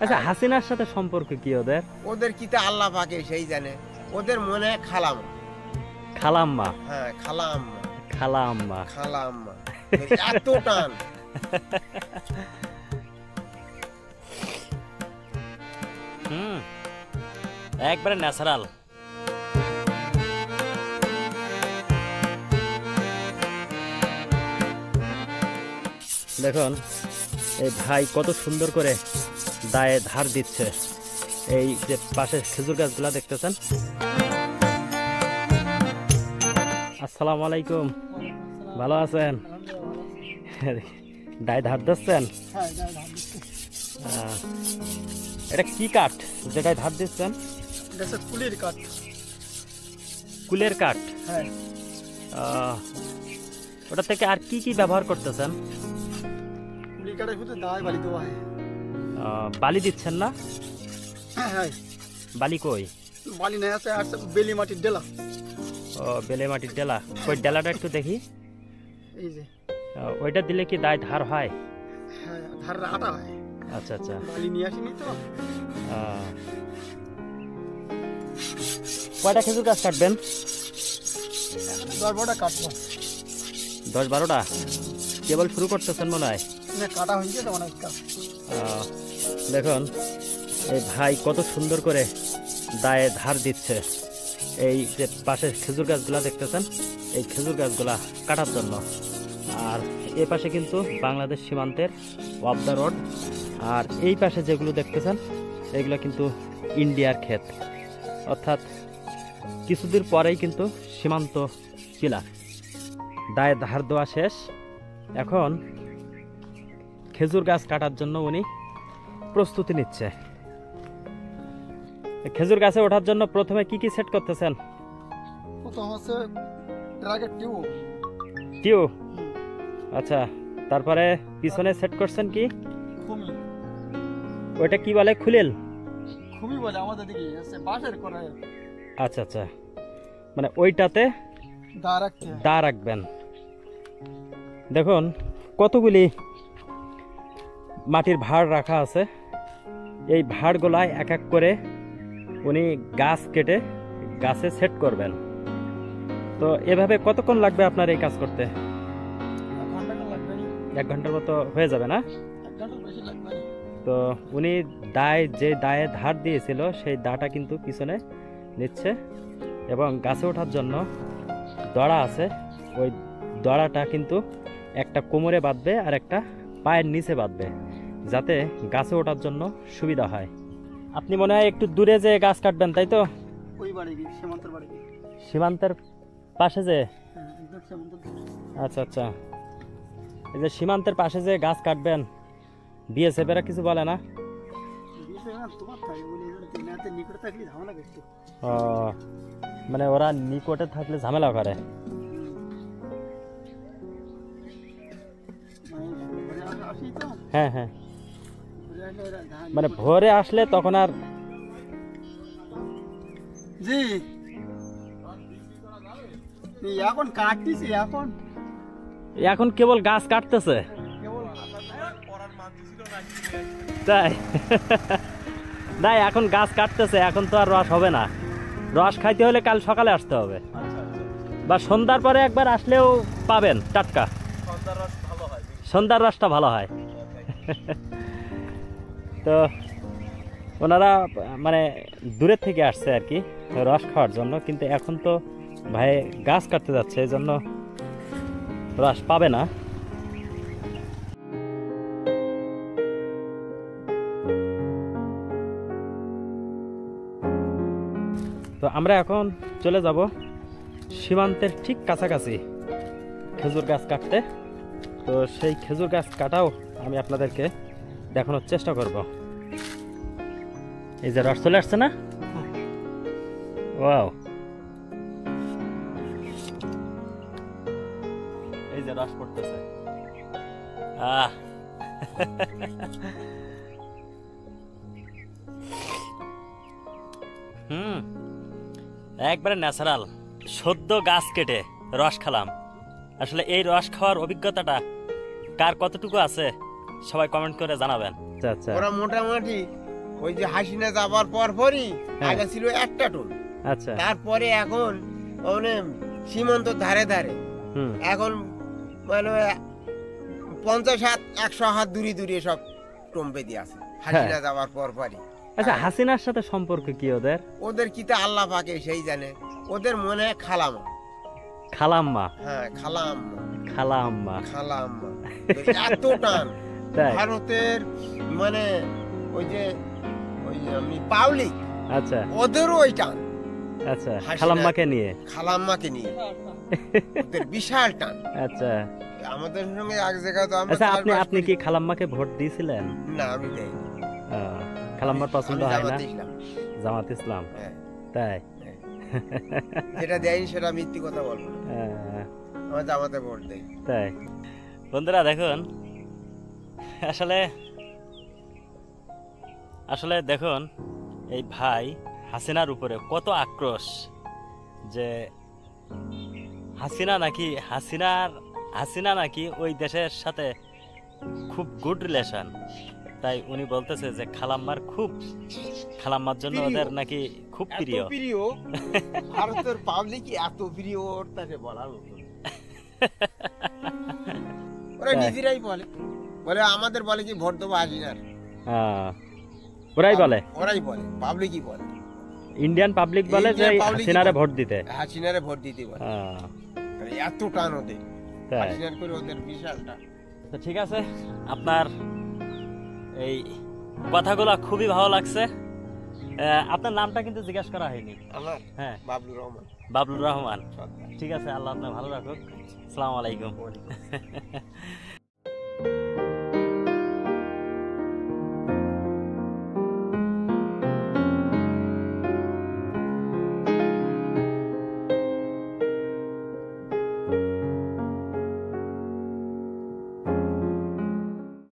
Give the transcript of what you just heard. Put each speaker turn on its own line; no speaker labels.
আচ্ছা, হাসিনার সাথে সম্পর্ক কি ওদের?
ওদের কি তা আল্লাহ পাকে সেই জানে। ওদের মনে খালাম,
খালাম্মা।
হ্যাঁ খালাম্মা,
খালাম্মা।
খালাম্মা এত টান।
একবারে ন্যাচারাল। দেখুন এই ভাই কত সুন্দর করে দায়ে ধার দিচ্ছে। এই যে পাশে খেজুর গাছগুলা দেখতেছেন। আসসালামু আলাইকুম, ভালো আছেন? দায়ে ধার দিচ্ছেন? এটা কি কাঠ যেটাই ধার দিচ্ছেন?
কুলের কাঠ।
কুলের কাঠ?
হ্যাঁ।
ওটা থেকে আর কি কি ব্যবহার করতেছেন?
কুলের কাঠের ভিতরে দায় বালি দেওয়া হয়।
বালি দিচ্ছেন না?
হ্যাঁ।
বালি কই?
বালি নাই, আছে আর বেলি মাটির ডেলা।
ও, বেলে মাটির ডেলা। ওই ডেলাটা একটু দেখি।
এই যে
ওইটা দিলে কি দায় ধার হয়?
হ্যাঁ, ধারের আটা হয়।
আচ্ছা আচ্ছা।
বালি নিয়ে আসিনি তো।
কয়টা খেজুর গাছ কাটবেন?
10-12টা কাটবো।
10-12টা? কেবল শুরু করতেছেন মনে হয়?
না, কাটা হয়েছে তো অনেক কাজ।
দেখুন এই ভাই কত সুন্দর করে দায়ে ধার দিচ্ছে। এই যে পাশে খেজুর গাছগুলা দেখতেছেন, এই খেজুর গাছগুলা কাটার জন্য। আর এ পাশে কিন্তু বাংলাদেশ সীমান্তের অফ দ্য রোড। আর এই পাশে যেগুলো দেখতেছেন এগুলো কিন্তু ইন্ডিয়ার ক্ষেত, অর্থাৎ কিছুদিন পরেই কিন্তু সীমান্ত কিলা। দায়ে ধার দেওয়া শেষ, এখন খেজুর গাছ কাটার জন্য উনি প্রস্তুতি নিচ্ছে। খেজুর গাছে ওঠার জন্য প্রথমে কি কি সেট করতেছেন?
প্রথম আছে ড্রাগের টিউ।
টিউ? আচ্ছা, তারপরে পিছনে সেট করছেন কি?
খুমি।
ওইটা কি বলে? খুলেল?
খুমি বলে আমাদের দিকে, আছে বাঁশের করা।
আচ্ছা আচ্ছা, মানে ওইটাতে দা রাখবেন। দেখুন কতগুলি মাটির ভাঁড় রাখা আছে। এই ভাঁড়গুলায় এক এক করে উনি গাছ কেটে গাছে সেট করবেন। তো এভাবে কতক্ষণ লাগবে আপনার এই কাজ করতে? 1 ঘন্টার মতো হয়ে যাবে না? তো উনি যে দায়ে ধার দিয়েছিল সেই দাটা কিন্তু পিছনে নিচ্ছে, এবং গাছে ওঠার জন্য দড়া আছে। ওই দড়াটা কিন্তু একটা কোমরে বাঁধবে আর একটা পায়ের নিচে বাঁধবে, যাতে গাছে ওঠার জন্য সুবিধা হয়। আপনি মনে হয় একটু দূরে যে গাছ কাটবেন, তাই তো?
ওই বাড়ি সীমান্তের বাড়ি।
সীমান্তের পাশে যে?
হ্যাঁ।
আচ্ছা আচ্ছা, এই যে সীমান্তের পাশে যে গাছ কাটবেন, বিএসএফ এরা কিছু বলে না? ও, মানে ওরা নিকটে থাকলে ঝামেলা করে। হ্যাঁ হ্যাঁ, মানে ভোরে আসলে তখন আর।
জি, এখন কাটতেছি।
এখন কেবল গাছ কাটতেছে তাই? না, এখন গাছ কাটতেছে, এখন তো আর রস হবে না। রস খাইতে হলে কাল সকালে আসতে হবে, বা সন্ধ্যার পরে একবার আসলেও পাবেন টাটকা। সন্ধ্যার রসটা ভালো হয়। তো ওনারা মানে দূরের থেকে আসছে আর কি রস খাওয়ার জন্য, কিন্তু এখন তো ভাই গাছ কাটতে যাচ্ছে, এই জন্য রস পাবে না। তো আমরা এখন চলে যাব সীমান্তের ঠিক কাছাকাছি খেজুর গাছ কাটতে। তো সেই খেজুর গাছ কাটাও আমি আপনাদেরকে দেখানোর চেষ্টা করব। এই যে রস চলে আসছে না? ওয়াও, এই যে রস পড়তেছে। একবারে ন্যাচারাল, সদ্য গাছ কেটে রস খেলাম। আসলে এই রস খাওয়ার অভিজ্ঞতাটা কার কতটুকু আছে সবাই কমেন্ট করে জানাবেন। আচ্ছা,
ওরা মোটামুটি ওই যে হাসিনা যাবার পরই
হ্যাঁ।
আগে ছিল একটা টোল,
আচ্ছা
তারপরে এখন মানে সীমান্ত ধারে ধারে
হুম
এখন মানে 50 হাত 100 হাত দূরে দূরে সব টম্পে দিয়ে আছে হাসিনা যাবার পরই।
আচ্ছা হাসিনার সাথে সম্পর্ক কি ওদের?
ওদের কি তা আল্লাহ পাকে সেই জানে, ওদের মনে হয় খালামা।
খালাম্মা
হ্যাঁ খালাম্মা,
খালাম্মা
খালাম্মা এত টান
তাই
ভারতের মানে ওই যে আমি পাবলিক
আচ্ছা
ওদেরও ওই টান
আচ্ছা
হাসিনা-
খালাম্মাকে নিয়ে
খালাম্মাকে নিয়ে ওদের বিশাল টান।
আচ্ছা
আমাদের সঙ্গে এক জায়গায় তো আমরা
আচ্ছা
চাষবাস
আপনি
করি।
কি খালাম্মাকে ভোট দিয়েছিলেন?
না আমি দেই
খালাম্মার পছন্দ হয় না?
ইসলাম,
জামাত ইসলাম
হ্যাঁ
তাই
যেটা দেয়নি সেটা মিথ্যে কথা বলবো না,
আহ,
আমার জামাতে ভোট দেই।
তাই বন্ধুরা দেখুন আসলে আসলে দেখুন এই ভাই হাসিনার উপরে কত আক্রোশ, যে হাসিনা নাকি ওই দেশের সাথে খুব গুড রিলেশন, তাই উনি বলতেছে যে খালাম্মার জন্য
প্রিয়।
ওদের নাকি খুব
এত
প্রিয়।
প্রিয় ভারতের পাবলিক এত প্রিয় ওর তাকে বলার মতো না। ওরা
তাই।
নিজেরাই বলে বলে আমাদের বলে কি ভোট দেবো হাসিনার,
ওরাই বলে,
ওরাই বলে পাবলিকই বলে
ইন্ডিয়ান পাবলিক বলে যে
Indian public
হাসিনারে
বলে।
ভোট দিতে।
হাসিনারে ভোট দিতে বলে, আর এত টান ওদের
তাই
হাসিনার করে ওদের বিশাল টান।
তো ঠিক আছে, আপনার এই কথাগুলো খুবই ভালো লাগছে। আপনার নামটা কিন্তু জিজ্ঞাসা করা হয়নি।
আমার
হ্যাঁ
বাবলুর রহমান
বাবলুর রহমান।
সরকার।
ঠিক আছে, আল্লাহ আপনার ভালো রাখুক। আসসালামু আলাইকুম।